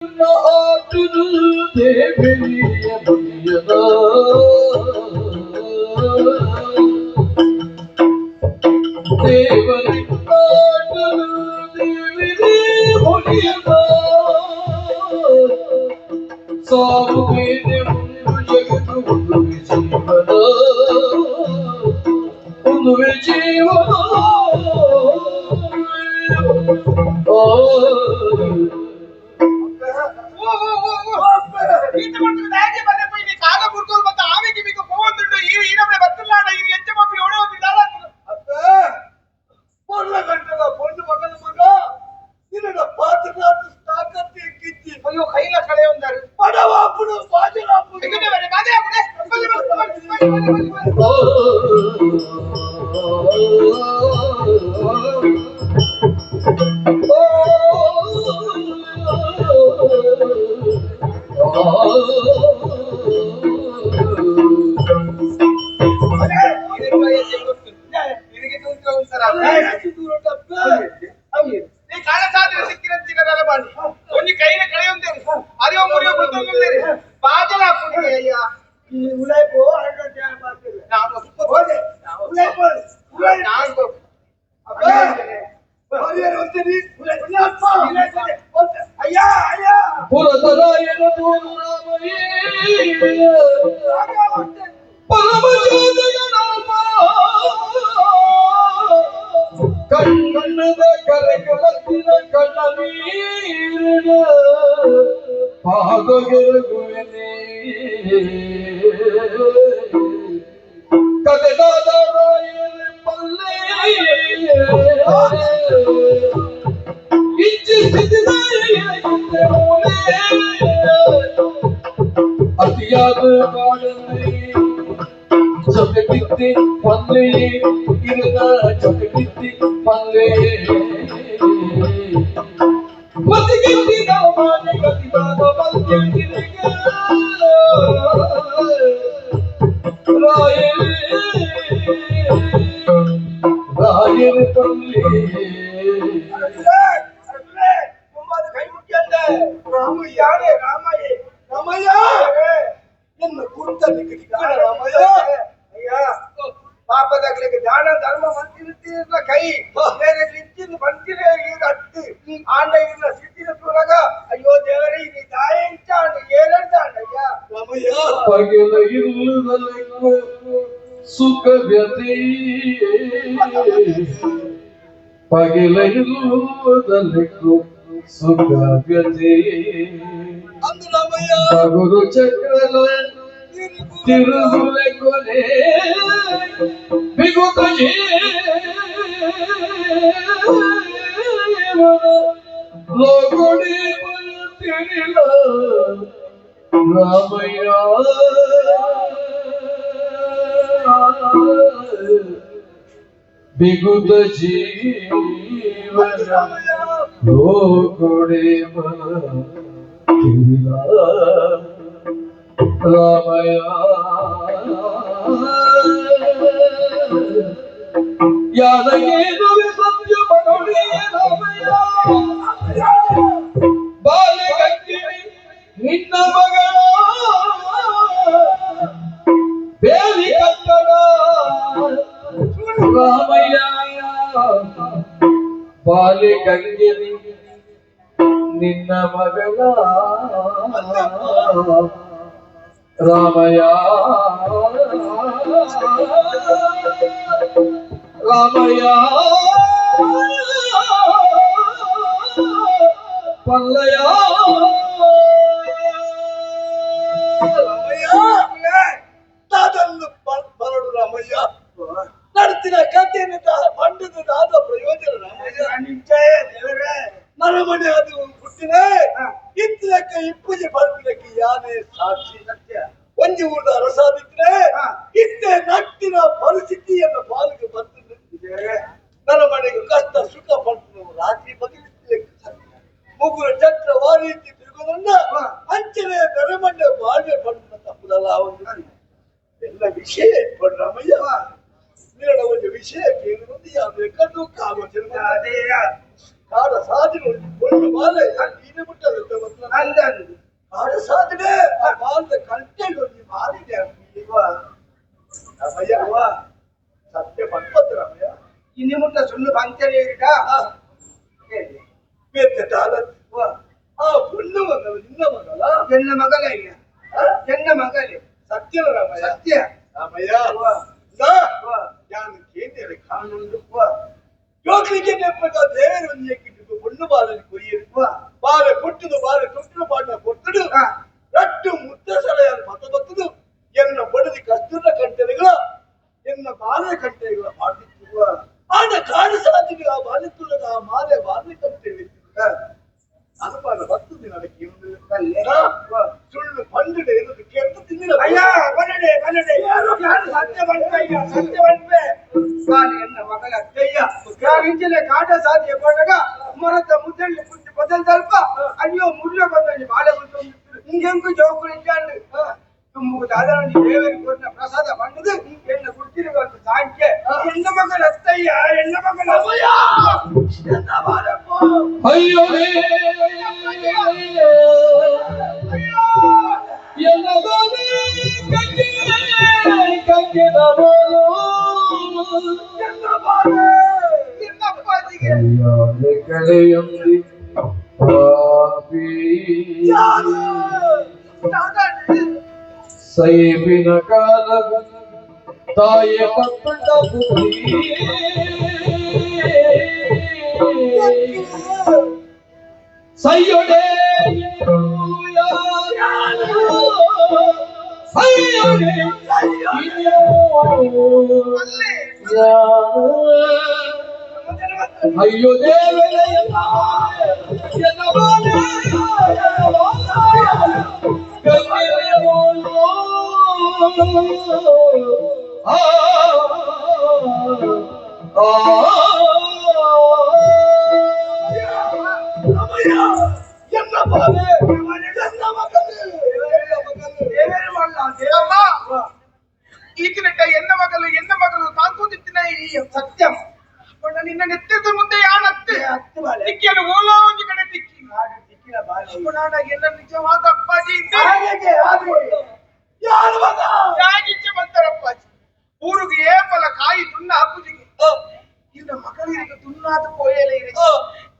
ಆತನು ದೇವಿಯ ಮುನಿಯದ ದೇವರಿಗಾಟನು ದೇವಿಯ ಮುನಿಯದ ಸಾವು ಬೇರೆ ಒಂದು ಜಗತ್ತು ಒಂದು ಜೀವನ ಕಣ್ಣದ ಕರಕಲತ್ತಿನ ಕಣ್ಣ ನೀರಿನ ಪಾದಗೆರಗುವೆನೆ ಕದೆದಾದ ರಾಯರ ಪಲ್ಲೆ ಇಚ್ಛಿಸಿದ ಅತಿಯಾದ ಕಾಡಲ್ಲಿ ಚೊಕಟಿತ್ತಿ ಪಲ್ಲೆ ಇರದ ಚೊಕಟಿತ್ತಿ ಪಲ್ಲೆ ಮತಿಗೆತ್ತಿ ನಾವು ಮಾನೆ ಗತಿದಾದ ಮಲ್ಕೆಗೆ ರಾಯರ ಪಲ್ಲೆ ಕೈ ಮುಖ್ಯಂದ ರಾಮಯ್ಯ ರಾಮಯ್ಯ ರಾಮಯ್ಯ ನನ್ನ ಕುಂತ ರಾಮಯ್ಯ ಅಯ್ಯ ಪಾಪದಾಗ್ಲಿಕ್ಕೆ ದಾನ ಧರ್ಮ ಮಂತಿರುತ್ತೀರ ಕೈ ಬೇರೆ ನಿಂತಿದ್ದು ಬಂದಿರ ಈಗ ಹತ್ತಿ ಆಂಡ ಇಲ್ಲ ಸಿದ್ಧಿನೊಳಗ ಅಯ್ಯೋ ದೇವರೇ ಇದು ದಾಯ ಇಟ್ಟಾಂಡ ಏನಂತಾಂಡಯ್ಯ ರಾಮಯ್ಯ ಪಗೆಲ ಇಲ್ಲದಲ್ಲೂ ಸುಖ ವ್ಯತೆ ಪಗೆಲ ಇಲ್ಲದಲ್ಲೂ ಸುಖ ವ್ಯತೆ ಗುರು ಚಕ್ರಲ ತಿರುಗುಲೆ ಕೊನೆ ಬಿಗುತ ಲೋಗುಡಿ ಬರುತ್ತಿರಲಿಲ್ಲ ರಾಮಯ್ಯ ಬಿಗುತ ಜೀವನ ಲೋಗುಡಿ ಬರುತ್ತಿರಲಿಲ್ಲ ರಾಮಯ್ಯ ಯಾದಗೇನು ಸಂಯಮನೊಡೆಯ ರಾಮಯ್ಯ ಬಾಲೆಗಂಗಿನಿ ನಿನ್ನ ಮಗಳ ಬೇಲಿ ಕಟ್ಟಡ ರಾಮಯ್ಯ ಬಾಲೆಗಂಗಿನಿ ನಿನ್ನ ಮಗಳ ರಾಮಯ್ಯ ರಾಮಯ್ಯ ಪಲ್ಲಯ್ಯ ರಾಮಯ್ಯ ತಾದನ್ನು ಬರಡು ರಾಮಯ್ಯ ನಡ್ತಿನ ಕಥೆಯನ್ನು ಮಂಡದಾದ ಪ್ರಯೋಜನ ರಾಮಯ್ಯ ನಿಶ್ಚಯ ದೇವರೇ ಮರಮನೆ ಅದು ಹುಟ್ಟಿನ ಇತ್ತಿನಕ್ಕೆ ಇಪ್ಪುಜೆ ಬರ್ತಿನಕ್ಕೆ ಯಾನೇ ಸಾಕ್ಷಿ ಸತ್ಯ ಒಂಜಿ ಊರದ ಅರಸಾದಿದ್ರೆ ಇತ್ತೆ ನಟ್ಟಿನ ಪರಿಸ್ಥಿತಿಯನ್ನು ಪಾಲಿಗೆ ಬರ್ತಿದ್ದೆ ನನ್ನ ಮನೆಗೆ ಕಷ್ಟ ಸುಖ ಪಡ್ತು ರಾತ್ರಿ ಬದಲಿಸಲಿಕ್ಕೆ ಮುಗುರ ಚಕ್ರ ವಾರೀತಿ ತಿರುಗುದನ್ನ ಅಂಚನೆ ಬೆರಮಂಡೆ ಬಾಳ್ವೆ ಪಡ್ತ ತಪ್ಪದಲ್ಲ ಒಂದು ಎಲ್ಲ ವಿಷಯ ಪಡ್ರಮಯ್ಯ ನೀಡ ಒಂದು ವಿಷಯ ಕೇಳುವುದು ಯಾವ್ದು ಕಣ್ಣು ಕಾಗೋಚನ ಕಾಡ ಸಾಧನೆ ಒಂದು ಬಾಲೆ ನೀನು ಮುಟ್ಟದ ಅಂದ ಕಾಡ ಸಾಧನೆ ಆ ಬಾಲದ ಕಂಟೆಗೆ ಒಂದು ಮಾರಿದೆ ರಮಯ್ಯವ್ವ ಸತ್ಯ ಪಂಪತ್ತು ರಮಯ್ಯ ಇನ್ನು ಮುಟ್ಟ ಸುಳ್ಳು ಪಂಚನೇ ಇರುತ್ತಾ ಆ ಪುಣ್ಯ ಮಗಲು ನಿನ್ನ ಮಗಲ ಎನ್ನ ಮಗಲ ಇಲ್ಲ ಎನ್ನ ಮಗಲೇ ಸತ್ಯ ರಮಯ್ಯ ಸತ್ಯ ರಮಯ್ಯ ನಾನು ಕೇಂದ್ರ ಕಾಣುವುದು ಜೋಕ್ಲಿಗೆ ನೆಪ್ಪಗ ದೇವರು ಒಂದು ಎಕ್ಕಿಟ್ಟು பொண்ணு ಬಾಲಲ್ಲಿ ಕೊಯ್ಯಿರುವ ಬಾಲೆ ಕೊಟ್ಟದು ಬಾಲೆ ತೊಟ್ಟಲು ಬಾಡ ಕೊಟ್ಟದು ರಟ್ಟು ಮುದ್ದ ಸಳೆಯನ್ನು ಮತ ಬತ್ತದು ಎನ್ನ ಬಡದಿ ಕಸ್ತೂರ ಕಂಟೆಗಳ ಎನ್ನ ಬಾಲೆ ಕಂಟೆಗಳ ಮಾಡುತ್ತಿರುವ ಆದ ಕಾಡು ಸಾಧಿಗೆ ಆ ಬಾಲೆ ತುಳದ ಆ ಮಾಲೆ ಬಾಲೆ ಕಂಟೆ ಅನುಮಾನ ಬರ್ತದೆ ನನಗೆ ಸುಳ್ಳು ಪಂಡಿಡೆ ಇರೋದು ಕೆಟ್ಟು ತಿಂದಿರ ಅಯ್ಯ ಬನ್ನಡೆ ಬನ್ನಡೆ ಯಾರು ಸತ್ಯ ಬಂದ್ಬಯ್ಯ ಸತ್ಯ ಬಂದ್ಬೆ ನಾನು ಎನ್ನ ಮಗನ ಅತ್ತಯ್ಯ ಯಾರಿಂಚಲೆ ಕಾಟ ಸಾಧ್ಯ ಬಂದಾಗ ಮರದ ಮುದ್ದಳ್ಳಿ ಕುಂತು ಬದಲ್ ಸ್ವಲ್ಪ ಅಯ್ಯೋ ಮುಳ್ಳ ಬಂದಲ್ಲಿ ಬಾಳೆ ಬಂದು ಹಿಂಗೆಂಕು ಜೋಕುಳು ಇದ್ದಾಂಡು ತುಂಬು ದಾದಾನಿ ದೇವರಿಗೆ ಕೊಟ್ಟ ಪ್ರಸಾದ ಬಂದದು ಎನ್ನ ಕುಡ್ತಿರುವ ಸಾಂಖ್ಯ ಎನ್ನ ಮಗನ ಅತ್ತಯ್ಯ ಎನ್ನ ಮಗನ ಎನ್ನ ಬಾಲಪ್ಪ ಅಯ್ಯೋ ಕಳೆಯಂದಿ ಸೈಬಿನ ಕಾಲ ತಾಯ ಪಕ್ಕಂಡ ಸೈಯೊಡೆ ಅಯ್ಯೋ ದೇವರೇ ಈಗಿನ ಎನ್ನ ಮಗಲು ತಾಂಕುದಿತ್ತಿನ ಈ ಸತ್ಯಂ ನಿನ್ನ ನೆತ್ತದ ಮುಂದೆ ಯಾನತ್ತೆ ದಿಕ್ಕಿಯನ್ನು ಓಲೋ ಒಂದು ಕಡೆ ದಿಕ್ಕಿ ಎಲ್ಲ ನಿಜವಾದ ಅಪ್ಪಾಜಿ ಯಾಗಿಚ್ಚೆ ಬಂತಾರಪ್ಪಾಜಿ ಊರಿಗೆ ಏಪಲ ಕಾಯಿ ತುನ್ನ ಅಪ್ಪುಜಿಗೆ ಇಲ್ಲ ಮಗಳಿಗೆ ತುನ್ನಾದ ಪೋಯಲೆ ಇರಿ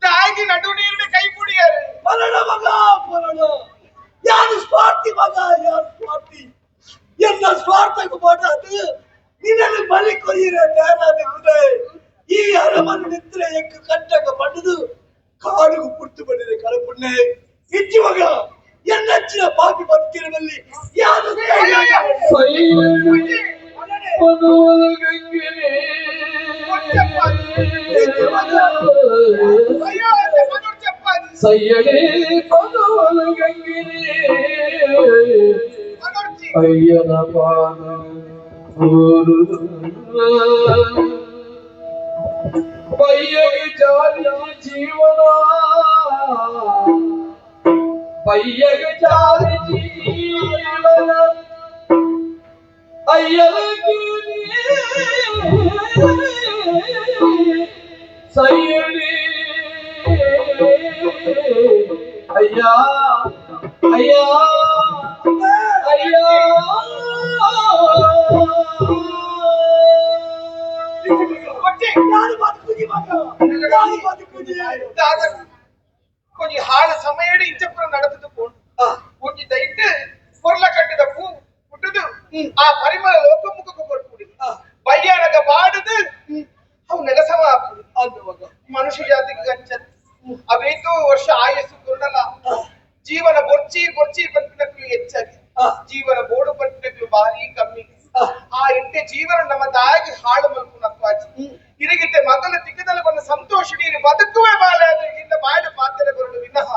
ತಾಯಿಗೆ ನಡು ನೀರಿನ ಕೈ ಕುಡಿಯಾರೆ ಬರಣ ಮಗ ಬರಣ ಯಾರು ಸ್ವಾರ್ಥಿ ಮಗ ಯಾರು ಸ್ವಾರ್ಥಿ ಎನ್ನ ಸ್ವಾರ್ಥಕ್ಕೆ ಮಾಡಾದು ನಿನ್ನನ್ನು ಬಲಿ ಕೊಯ್ಯಿರ ನೇರಾದಿದ್ರೆ ಈ ಅರಮನೆ ನಿದ್ರೆ ಎಕ್ಕ ಕಂಟಕ ಪಡೆದು ಕಾಡಿಗೂ ಪುಟ್ಟು ಬಂದಿದೆ ಕಳಪುಣ್ಣೆ ಇಚ್ಚಿ ಮಗ ಎನ್ನಚ್ಚಿನ ಪಾಪಿ ಬದುಕಿರುವಲ್ಲಿ ಯಾರು ಸೈಯಡೆ ಪದವಲು ಗಂಗಿನೇ ಅಯ್ಯನ ಪಾದ ಪಯ್ಯಗೆ ಜಾರಿ ಜೀವನ ಪಯ್ಯಗೆ ಜಾರಿ ಜೀವನ ಅಯ್ಯಗೆ ಸೈಯಡಿ ಅಯ್ಯ ಅಯ್ಯ ಅಯ್ಯ கொஞ்சம் ஹால சமையடி இச்சப்புறம் நடந்துட்டு போணும் கொஞ்சம் தைட்டு பொருளை கட்டுத பூ புட்டுது ஆ பரிமள லோக முகக்கு பொறுப்புடு பையனக பாடுது அவன் ನೆಲಸಮ ಆಗ್ತದೆ ಮನುಷ್ಯ ಜಾತಿಗೆ ಗಂಚತ್ ಅವೇತೋ ವರ್ಷ ಆಯಸ್ಸು ಕೊರಡಲ್ಲ ಜೀವನ ಬೊರ್ಚಿ ಬಂಟಿನಕ್ಕೂ ಹೆಚ್ಚಾಗಿ ಜೀವನ ಬೋಡು ಬಂಟಿನಕ್ಕೂ ಭಾರಿ ಕಮ್ಮಿ ಆ ಇಂಟೆ ಜೀವನ ನಮ್ಮ ತಾಯಿಗೆ ಹಾಳು ಮಲ್ಪುನಕ್ಕಾಚಿ ಇರಿಗಿತ್ತೆ ಮಗಲ ತಿಕ್ಕದಲ್ಲಿ ಬಂದ ಸಂತೋಷ ನೀರು ಬದುಕುವೆ ಬಾಲೆ ಅದು ಇನ್ನ ಬಾಡ ಪಾತ್ರೆ ಬರಲು ವಿನಃ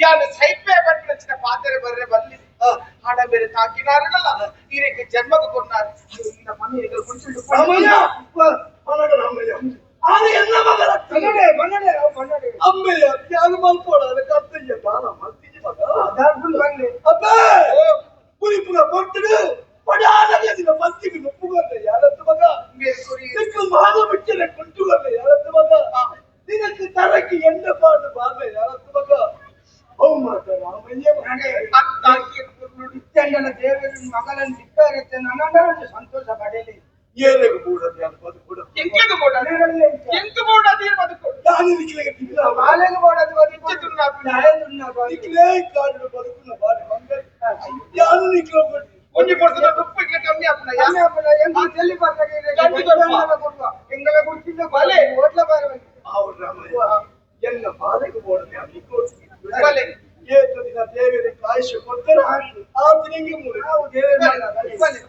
ಯಾನು ಸೈಪೆ ಬಂಟಿನ ಪಾತ್ರೆ ಬರ್ರೆ ಬಲ್ಲಿ ಹಣ ಬೇರೆ ತಾಕಿನಾರಲ್ಲ ಇರಿಗೆ ಜನ್ಮಕ್ಕೆ ಕೊಡ್ನಾರ ಇನ್ನ ಮನೆಗೆ ಕುಂಚಿಟ್ಟು ಅಮ್ಮೆಯ ತ್ಯಾಗ ಮಲ್ಪೋಡ ಕರ್ತಯ್ಯ ದಾನ ಮಲ್ತಿಜಿ ಮಗ ಅಬ್ಬೇ ಪುರಿಪುರ ಕೊಟ್ಟಡು ಪಡಾನಗದಿನ ಮತ್ತಿಗೆ ನುಪ್ಪುಗೊಂಡ ಯಾರತ್ತು ಮಗ ನಿಕ್ಕ ಮಾನ ಬಿಟ್ಟರೆ ಕುಂಟುಗೊಂಡ ಯಾರತ್ತು ಮಗ ನಿನಕ್ಕೆ ತರಕ್ಕೆ ಎಣ್ಣ ನಡೆ ಅಂತ ನುಡಿತಂಡನ ದೇವರು ಮಗಳನ್ನು ಸಿಕ್ಕಾರತ್ತೆ ನನ್ನ ಸಂತೋಷ ಪಡೆಯಲಿ ಏನೆಗೆ ಕೂಡದೆ ಅದು ಬದುಕೂಡ ಎಂಕೆದು ಕೂಡ ಎಂತು ಕೂಡ ಅದೇನು ಬದುಕೋಡು ನಾನು ನಿಕ್ಲೆಗೆ ತಿನ್ನ ಬಾಲೆಗೆ ಬೋಡದು ಬದುಕು ನಿಕ್ಲೇ ಕಾಡು ಬದುಕುನ ಬಾರಿ ಬಂದೆ ಯಾನು ನಿಕ್ಲೆ ಒಂಜಿ ಕೊಡ್ತದ ತುಪ್ಪಿಗೆ ಕಮ್ಮಿ ಆಪನ ಯಾಮೆ ಆಪನ ಎಂಗಿ ಜಲ್ಲಿ ಬರ್ತಾಗೆ ಗಂಡು ದೊಡ್ಡ ಕೊಡುವ ಎಂಗಲ ಗುಡ್ತಿದ್ದ ಬಾಲೆ ಓಟ್ಲ ಬಾರೆ ಅವ್ರ ರಾಮಯ್ಯ ಎಲ್ಲ ಬಾಲೆಗೆ ಬೋಡದೆ ಅದು ಬಾಲೆ ಏತು ದಿನ ದೇವರಿಗೆ ಆಯುಷ್ಯ ಕೊಡ್ತಾರೆ ಆ ದಿನಂಗೆ ಮೂರು ನಾವು ದೇವರ ಬಾಲೆ